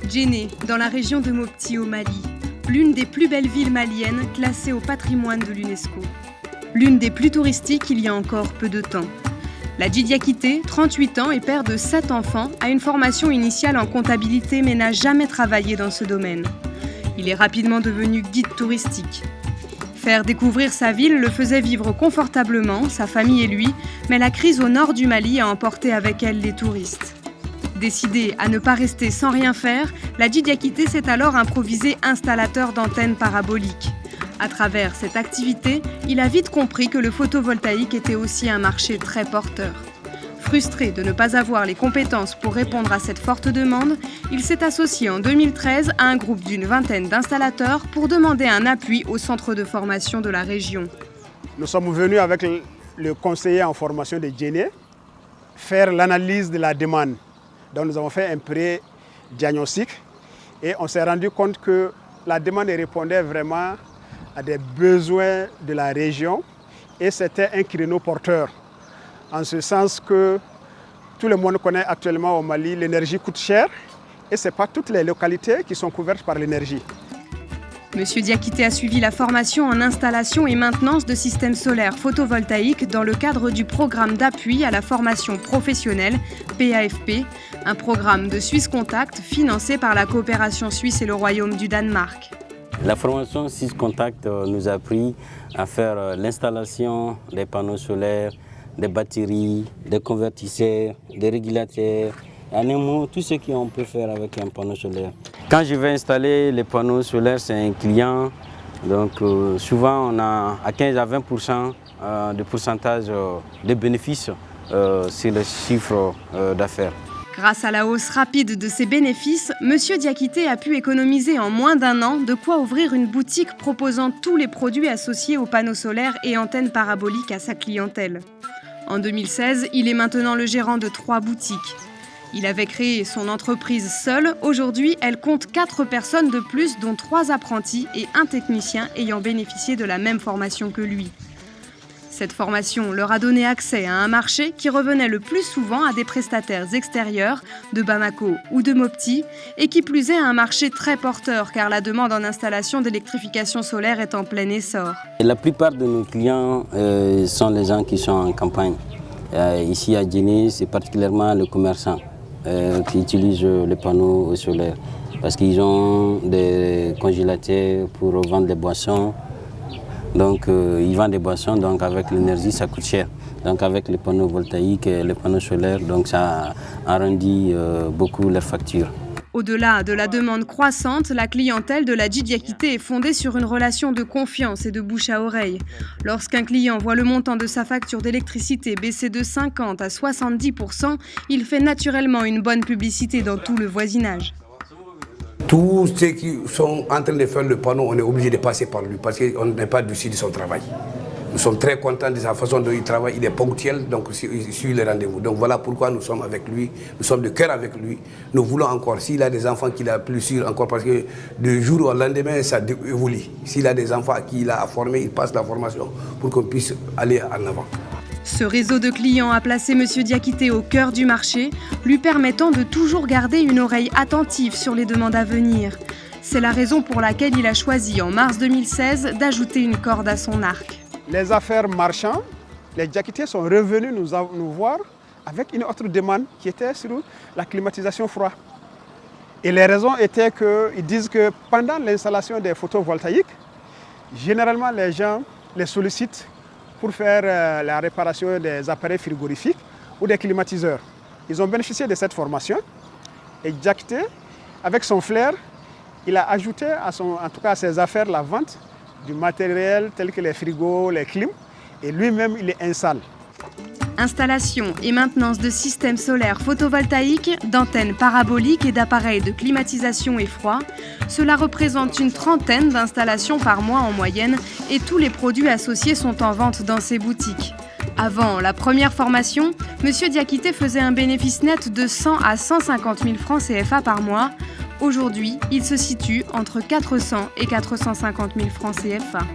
Djenné, dans la région de Mopti au Mali, l'une des plus belles villes maliennes classée au patrimoine de l'UNESCO. L'une des plus touristiques il y a encore peu de temps. Ladji Diakité, 38 ans et père de 7 enfants, a une formation initiale en comptabilité mais n'a jamais travaillé dans ce domaine. Il est rapidement devenu guide touristique. Faire découvrir sa ville le faisait vivre confortablement, sa famille et lui, mais la crise au nord du Mali a emporté avec elle les touristes. Décidé à ne pas rester sans rien faire, Ladji Diakité s'est alors improvisé installateur d'antennes paraboliques. À travers cette activité, il a vite compris que le photovoltaïque était aussi un marché très porteur. Frustré de ne pas avoir les compétences pour répondre à cette forte demande, il s'est associé en 2013 à un groupe d'une vingtaine d'installateurs pour demander un appui au centre de formation de la région. Nous sommes venus avec le conseiller en formation de Djenné faire l'analyse de la demande. Donc nous avons fait un pré-diagnostic et on s'est rendu compte que la demande répondait vraiment à des besoins de la région et c'était un créneau porteur. En ce sens que tout le monde connaît actuellement au Mali, l'énergie coûte cher et ce n'est pas toutes les localités qui sont couvertes par l'énergie. Monsieur Diakité a suivi la formation en installation et maintenance de systèmes solaires photovoltaïques dans le cadre du programme d'appui à la formation professionnelle, PAFP, un programme de Suisse Contact financé par la coopération suisse et le Royaume du Danemark. La formation Suisse Contact nous a appris à faire l'installation des panneaux solaires, des batteries, des convertisseurs, des régulateurs, en un mot, tout ce qu'on peut faire avec un panneau solaire. Quand je vais installer les panneaux solaires, c'est un client, donc souvent on a à 15 à 20% de pourcentage de bénéfices sur le chiffre d'affaires. Grâce à la hausse rapide de ses bénéfices, Monsieur Diakité a pu économiser en moins d'un an de quoi ouvrir une boutique proposant tous les produits associés aux panneaux solaires et antennes paraboliques à sa clientèle. En 2016, il est maintenant le gérant de 3 boutiques. Il avait créé son entreprise seul. Aujourd'hui, elle compte 4 personnes de plus, dont 3 apprentis et un technicien ayant bénéficié de la même formation que lui. Cette formation leur a donné accès à un marché qui revenait le plus souvent à des prestataires extérieurs de Bamako ou de Mopti et qui plus est à un marché très porteur car la demande en installation d'électrification solaire est en plein essor. La plupart de nos clients sont les gens qui sont en campagne. Ici à Djenné, c'est particulièrement les commerçants qui utilisent les panneaux solaires parce qu'ils ont des congélateurs pour vendre des boissons. Donc ils vendent des boissons, donc avec l'énergie ça coûte cher. Donc avec les panneaux voltaïques et les panneaux solaires, donc ça arrondit beaucoup leurs factures. Au-delà de la demande croissante, la clientèle de Ladji Diakité est fondée sur une relation de confiance et de bouche à oreille. Lorsqu'un client voit le montant de sa facture d'électricité baisser de 50 à 70%, il fait naturellement une bonne publicité dans tout le voisinage. Tous ceux qui sont en train de faire le panneau, on est obligé de passer par lui parce qu'on n'est pas dessus de son travail. Nous sommes très contents de sa façon dont il travaille, il est ponctuel, donc il suit les rendez-vous. Donc voilà pourquoi nous sommes avec lui, nous sommes de cœur avec lui. Nous voulons encore, s'il a des enfants qu'il a plus sûr encore, parce que de jour au lendemain, ça évolue. S'il a des enfants qu'il a à former, il passe la formation pour qu'on puisse aller en avant. Ce réseau de clients a placé Monsieur Diakité au cœur du marché, lui permettant de toujours garder une oreille attentive sur les demandes à venir. C'est la raison pour laquelle il a choisi en mars 2016 d'ajouter une corde à son arc. Les affaires marchands, les Diakités sont revenus nous voir avec une autre demande qui était sur la climatisation froid. Et les raisons étaient qu'ils disent que pendant l'installation des photovoltaïques, généralement les gens les sollicitent pour faire la réparation des appareils frigorifiques ou des climatiseurs. Ils ont bénéficié de cette formation et Diakité, avec son flair, il a ajouté à ses affaires la vente du matériel tel que les frigos, les clims, et lui-même il les installe. Installation et maintenance de systèmes solaires photovoltaïques, d'antennes paraboliques et d'appareils de climatisation et froid, cela représente une trentaine d'installations par mois en moyenne et tous les produits associés sont en vente dans ses boutiques. Avant la première formation, Monsieur Diakité faisait un bénéfice net de 100 à 150 000 francs CFA par mois. Aujourd'hui, il se situe entre 400 et 450 000 francs CFA.